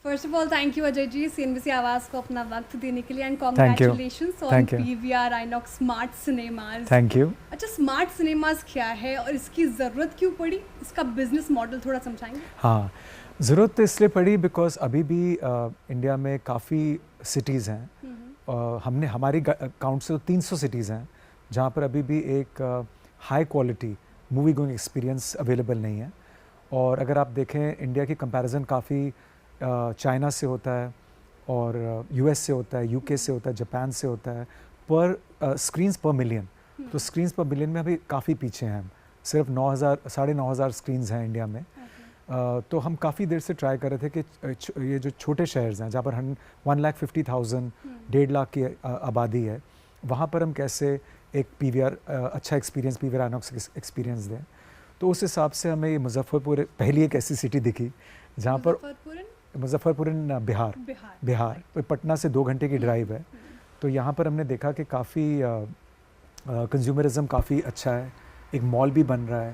First of all thank you Ajay ji CNBC Awaaz को अपना वक्त देने के लिए and congratulations on PVR INOX smart cinemas. Thank you. अच्छा, स्मार्ट सिनेमाज क्या है और इसकी ज़रूरत क्यों पड़ी, इसका बिजनेस मॉडल थोड़ा समझाएंगे? हाँ, ज़रूरत तो इसलिए पड़ी बिकॉज अभी भी इंडिया में काफ़ी सिटीज़ हैं। हमने हमारी काउंट से तो 300 सिटीज़ हैं जहाँ पर अभी भी एक high quality movie going experience available नहीं है। और अगर आप देखें इंडिया की कंपैरिजन काफ़ी चाइना से होता है और यूएस से होता है, यूके से होता है, जापान से होता है, पर स्क्रीन्स पर मिलियन। तो स्क्रीन्स पर मिलियन में अभी काफ़ी पीछे हैं हम। सिर्फ 9,000 साढ़े 9,000 स्क्रीन्स हैं इंडिया में। तो हम काफ़ी देर से ट्राई कर रहे थे कि ये जो छोटे शहर्स हैं जहाँ पर 1,50,000 1.5 लाख की आबादी है, वहाँ पर हम कैसे एक पीवीआर अच्छा एक्सपीरियंस, पीवीआर आइनॉक्स एक्सपीरियंस दें। तो उस हिसाब से हमें ये मुजफ्फरपुर पहली एक ऐसी सिटी दिखी जहाँ पर मुजफ्फरपुर बिहार तो पटना से 2 घंटे की ड्राइव है। तो यहाँ पर हमने देखा कि काफ़ी कंज्यूमरिज्म काफ़ी अच्छा है, एक मॉल भी बन रहा है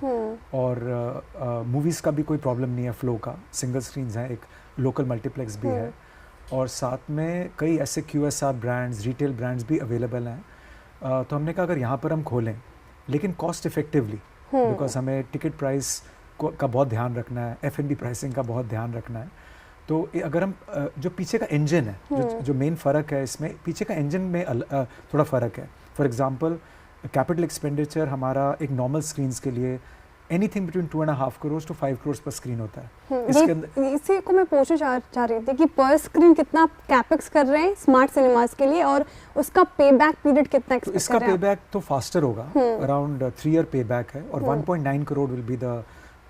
और मूवीज़ का भी कोई प्रॉब्लम नहीं है, फ्लो का, सिंगल स्क्रीन्स हैं, एक लोकल मल्टीप्लेक्स भी है और साथ में कई ऐसे QSR ब्रांड्स, रिटेल ब्रांड्स भी अवेलेबल हैं। तो हमने कहा अगर यहाँ पर हम खोलें लेकिन कॉस्ट इफ़ेक्टिवली, बिकॉज हमें टिकट प्राइस का बहुत ध्यान रखना है, F&B प्राइसिंग का बहुत ध्यान रखना है। तो अगर हम जो पीछे का इंजन है, जो मेन फ़र्क है इसमें, पीछे का इंजन में थोड़ा फ़र्क है। फॉर एग्जांपल कैपिटल एक्सपेंडिचर हमारा एक नॉर्मल स्क्रीन्स के लिए anything between 2.5 crore to 5 crore पर स्क्रीन होता है। इसके अंदर इसी को मैं पूछना चाह रही थी कि पर स्क्रीन कितना कैपेक्स कर रहे हैं स्मार्ट सिनेमास के लिए और उसका पे बैक पीरियड कितना एक्सपेक्ट इसका पे बैक तो फास्टर होगा, अराउंड 3 ईयर पे बैक है और 1.9 crore will be the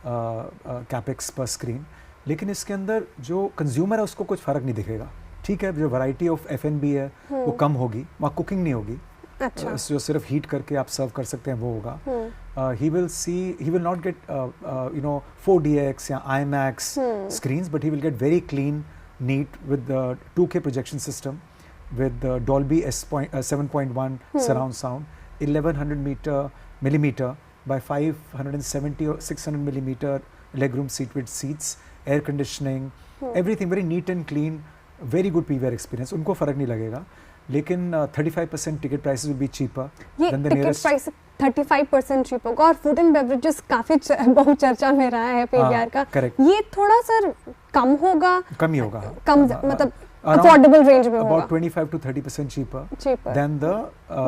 capex पर स्क्रीन। लेकिन इसके अंदर जो कंज्यूमर है उसको कुछ फ़र्क नहीं दिखेगा। ठीक है, जो वैरायटी ऑफ F&B है वो कम होगी, वहाँ कुकिंग नहीं होगी। अच्छा। जो सिर्फ हीट करके आप सर्व कर सकते हैं वो होगा। He will not gate 4DX या IMAX screens, but he will get very clean, neat with the 2K projection system with the Dolby 7.1 surround sound, 1100 millimeter by 570 or 600 millimeter legroom seat with seats, air conditioning, everything very neat and clean, very good PVR experience. उनको फ़र्क नहीं लगेगा, लेकिन 35% ticket prices will be cheaper than the nearest. 35% cheap होगा और food and beverages काफी बहुत चर्चा में रहा है पीवीआर का। ये थोड़ा सर कम होगा, कम ही होगा, कम मतलब अफोर्डेबल रेंज में होगा, about 25 to 30% cheaper than the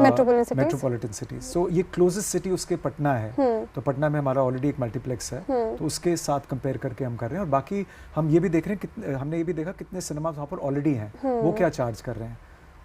metropolitan cities. So ये क्लोजेस्ट सिटी उसके पटना है। तो पटना में हमारा ऑलरेडी एक मल्टीप्लेक्स है, तो उसके साथ कंपेयर करके हम कर रहे हैं। और बाकी हम ये भी देख रहे हैं, हमने ये भी देखा कितने सिनेमा वहाँ पर ऑलरेडी हैं, वो क्या चार्ज कर रहे हैं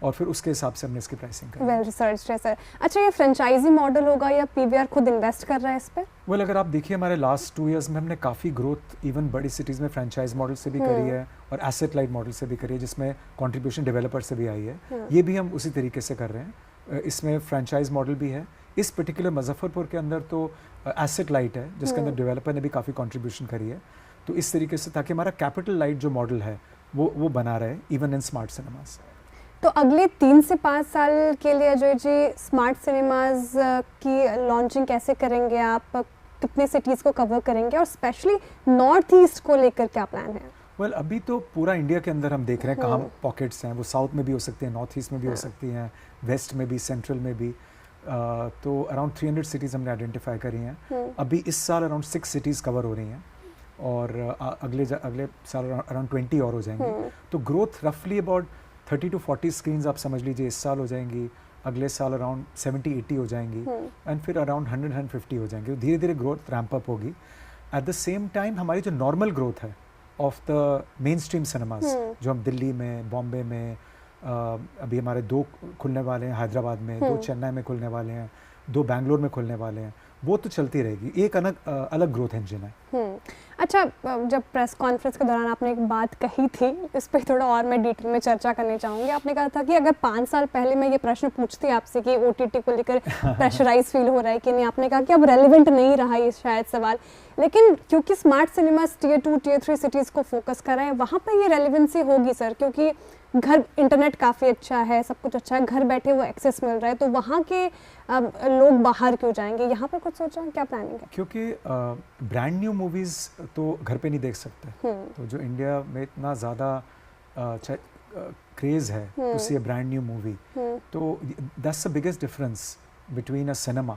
और फिर उसके हिसाब से हमने इसकी प्राइसिंग करी। वेल रिसर्च्ड है सर। अच्छा, ये फ्रेंचाइजी मॉडल होगा या पीवीआर खुद इन्वेस्ट कर रहा है इस पे? वेल अगर आप देखिए हमारे लास्ट 2 इयर्स में हमने काफ़ी ग्रोथ इवन बड़ी सिटीज़ में फ्रेंचाइज मॉडल से भी करी है और एसेट लाइट मॉडल से भी करी है, जिसमें कंट्रीब्यूशन डेवलपर से भी आई है। ये भी हम उसी तरीके से कर रहे हैं। इसमें फ्रेंचाइज मॉडल भी है। इस पर्टिकुलर मुजफ्फरपुर के अंदर तो एसेट लाइट है, जिसके अंदर डेवलपर ने भी काफ़ी कॉन्ट्रीब्यूशन करी है। तो इस तरीके से ताकि हमारा कैपिटल लाइट जो मॉडल है वो बना रहे इवन इन स्मार्ट सिनेमास। तो अगले 3 से 5 साल के लिए अजय जी स्मार्ट सिनेमाज की लॉन्चिंग कैसे करेंगे आप? कितने सिटीज़ को कवर करेंगे और स्पेशली नॉर्थ ईस्ट को लेकर क्या प्लान है? वेल अभी तो पूरा इंडिया के अंदर हम देख रहे हैं कहाँ पॉकेट्स हैं। वो साउथ में भी हो सकती हैं, नॉर्थ ईस्ट में भी हो सकती हैं, वेस्ट में भी, सेंट्रल में भी। तो अराउंड 300 सिटीज़ हमने आइडेंटिफाई करी हैं। अभी इस साल अराउंड 6 सिटीज़ कवर हो रही हैं और अगले साल अराउंड 20 और हो जाएंगी। तो ग्रोथ रफली अबाउट 30 to 40 स्क्रीन्स आप समझ लीजिए इस साल हो जाएंगी, अगले साल अराउंड 70-80 हो जाएंगी एंड फिर अराउंड 100-150 हो जाएंगी। धीरे धीरे ग्रोथ रैंप अप होगी। एट द सेम टाइम हमारी जो नॉर्मल ग्रोथ है of the main stream cinemas, जो हम दिल्ली में, बॉम्बे में, अभी हमारे 2 खुलने वाले हैं हैदराबाद में, 2 चेन्नई में खुलने वाले हैं, 2 बैंगलोर में खुलने वाले हैं, वो तो चलती रहेगी। एक अलग ग्रोथ इंजन है। अच्छा, जब प्रेस कॉन्फ्रेंस के दौरान आपने एक बात कही थी, इस पर थोड़ा और मैं डिटेल में चर्चा करनी चाहूँगी। आपने कहा था कि अगर 5 साल पहले मैं ये प्रश्न पूछती आपसे कि OTT को लेकर प्रेशराइज फील हो रहा है कि नहीं, आपने कहा कि अब रेलिवेंट नहीं रहा ये शायद सवाल। लेकिन क्योंकि smart cinemas tier 2 tier 3 cities को फोकस कर रहे हैं, वहाँ पर ये रेलिवेंसी होगी सर, क्योंकि घर इंटरनेट काफ़ी अच्छा है, सब कुछ अच्छा है, घर बैठे वो एक्सेस मिल रहा है, तो वहाँ के लोग बाहर क्यों जाएंगे? यहाँ पर कुछ सोचा, क्या प्लानिंग है? क्योंकि ब्रांड न्यू मूवीज़ तो घर पे नहीं देख सकते। तो जो इंडिया में इतना ज़्यादा क्रेज़ है to see a brand new movie, तो that's the biggest difference between a cinema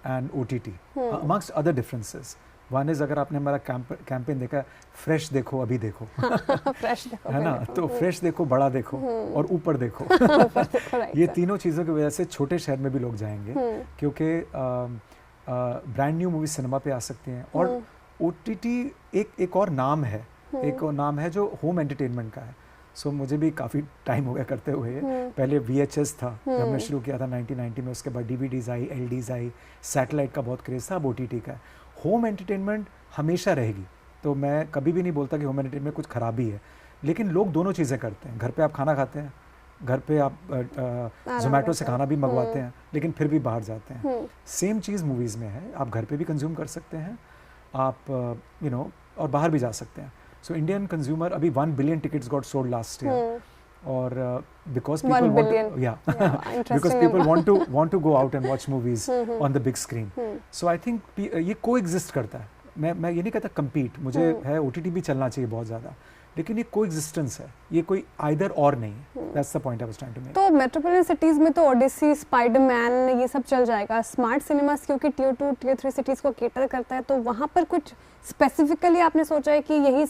and OTT amongst other differences. One is, अगर आपने हमारा कैंपेन देखा, फ्रेश देखो अभी देखो, फ्रेश देखो, है ना, तो फ्रेश देखो, बड़ा देखो और ऊपर देखो। ये तीनों चीज़ों की वजह से छोटे शहर में भी लोग जाएंगे, क्योंकि ब्रांड न्यू मूवी सिनेमा पे आ सकती हैं। और OTT एक और नाम है, एक और नाम है जो होम एंटरटेनमेंट का है। सो मुझे भी काफ़ी टाइम हो गया करते हुए। पहले VHS था, जब हमने शुरू किया था 1990 में, उसके बाद DVDs आई, LDs आई, सैटेलाइट का बहुत क्रेज़ था, अब OTT का है। होम एंटरटेनमेंट हमेशा रहेगी, तो मैं कभी भी नहीं बोलता कि होम एंटरटेनमेंट में कुछ खराबी है, लेकिन लोग दोनों चीज़ें करते हैं। घर पे आप खाना खाते हैं, घर पे आप ज़ोमैटो से खाना भी मंगवाते हैं, लेकिन फिर भी बाहर जाते हैं। सेम चीज़ मूवीज़ में है, आप घर पे भी कंज्यूम कर सकते हैं, आप और बाहर भी जा सकते हैं। सो इंडियन कंज्यूमर, अभी 1 billion tickets got sold last year, और because people want to go out and watch movies on the big screen. So I think ये coexist करता है। मैं ये नहीं कहता compete, मुझे है OTT भी चलना चाहिए बहुत ज़्यादा, लेकिन ये coexistence है, ये कोई either और नहीं है। That's the point I was trying to make. तो मेट्रोपोलिटन सिटीज़ में तो ओडिसी, स्पाइडरमैन, ये सब चल जाएगा। स्मार्ट सिनेमास क्योंकि Tier 2, Tier 3 सिटीज़ को केटर करता है, तो वहाँ पर कुछ स्पेसिफिकली आपने सोचा है कि यही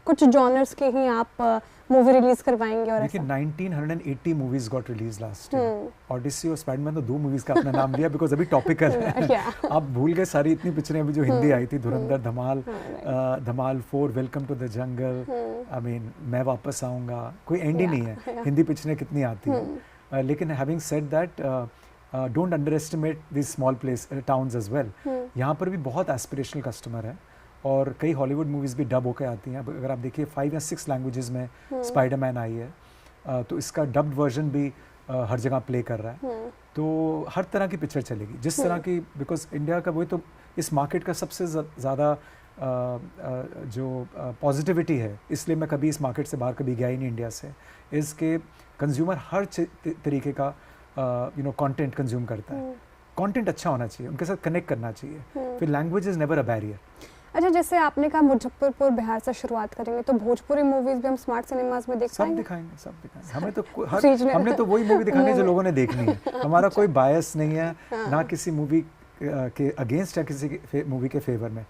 कुछ जॉनर्स के ही आप मूवी रिलीज करवाएंगे? और देखिए 1980 movies got release last year. Odyssey और स्पाइडरमैन तो 2 मूवीज का अपना नाम लिया बिकॉज अभी टॉपिकल है। आप भूल गए सारी इतनी पिक्चरें अभी जो हिंदी आई थी, Dhurandhar, Dhamaal, Dhamaal 4, welcome to the jungle, I mean मैं वापस आऊँगा, कोई एंड ही नहीं है। हिंदी पिक्चरें कितनी आती हैं। लेकिन having said that, don't underestimate this small place towns as well. यहाँ पर भी बहुत एस्पिरेशनल कस्टमर है, और कई हॉलीवुड मूवीज़ भी डब होकर आती हैं। अगर आप देखिए 5 या 6 लैंग्वेजेस में स्पाइडरमैन आई है, तो इसका डब्ड वर्जन भी हर जगह प्ले कर रहा है। तो हर तरह की पिक्चर चलेगी, जिस तरह की, बिकॉज इंडिया का वही तो इस मार्केट का सबसे ज़्यादा जो पॉजिटिविटी है, इसलिए मैं कभी इस मार्केट से बाहर कभी गया ही नहीं इंडिया से, इसके कंज्यूमर हर तरीके का कंटेंट कंज्यूम करता है। कंटेंट अच्छा होना चाहिए, उनके साथ कनेक्ट करना चाहिए, फिर language is never a barrier. अच्छा, जैसे आपने कहा मुजफ्फरपुर, बिहार से शुरुआत करेंगे, तो भोजपुरी मूवीज भी हम स्मार्ट सिनेमास में देख पाएंगे? सब दिखाएंगे। हमने तो वही मूवी दिखानी है जो लोगों ने देखनी है। हमारा कोई बायस नहीं है, ना किसी मूवी के अगेंस्ट या किसी मूवी के फेवर में,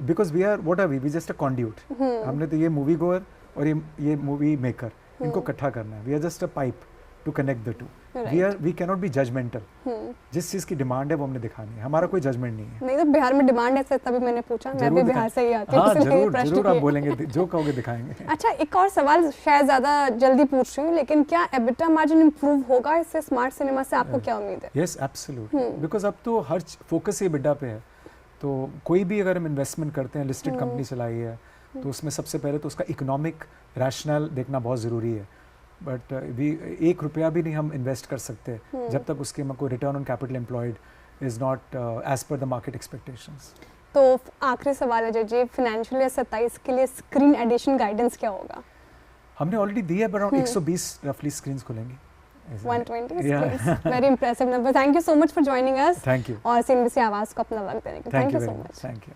because we are what are we just a conduit. हमने तो ये मूवी गोअर और ये मूवी मेकर, इनको इकट्ठा करना है। We are just a pipe to connect the two. We cannot be judgmental. जिस चीज की डिमांड है वो हमने दिखानी है, हमारा कोई जजमेंट नहीं है। नहीं तो बिहार में डिमांड है, तभी मैंने पूछा, मैं भी बिहार से ही आती हूं। हाँ, जरूर आप बोलेंगे, जो कहोगे दिखाएंगे। अच्छा, एक और सवाल, शायद ज्यादा जल्दी पूछ रही हूँ, लेकिन क्या एबिटा मार्जिन इंप्रूव होगा इससे स्मार्ट सिनेमा से? आपको क्या उम्मीद है? यस, एब्सोल्युटली, बिकॉज अब तो हर फोकस ही एबिटा पे है। तो कोई भी अगर हम इन्वेस्टमेंट करते हैं, लिस्टेड कंपनी चलाई है, तो उसमें सबसे पहले तो उसका इकोनॉमिक रैशनल देखना बहुत ज़रूरी है। बट ₹1 भी नहीं हम इन्वेस्ट कर सकते जब तक उसके कोई return on capital employed is not as per the market expectations. तो आखिरी सवाल है जी, फाइनेंशियल ईयर 27 के लिए स्क्रीन एडिशन गाइडेंस क्या होगा? हमने ऑलरेडी दिया है, अराउंड 120 रफली स्क्रीन्स खुलेंगी। 120 screens. Very impressive number. Thank you so much for joining us. Thank you. और CNBC आवाज़ को अपना वक्त देने के लिए. Thank you so much. Thank you.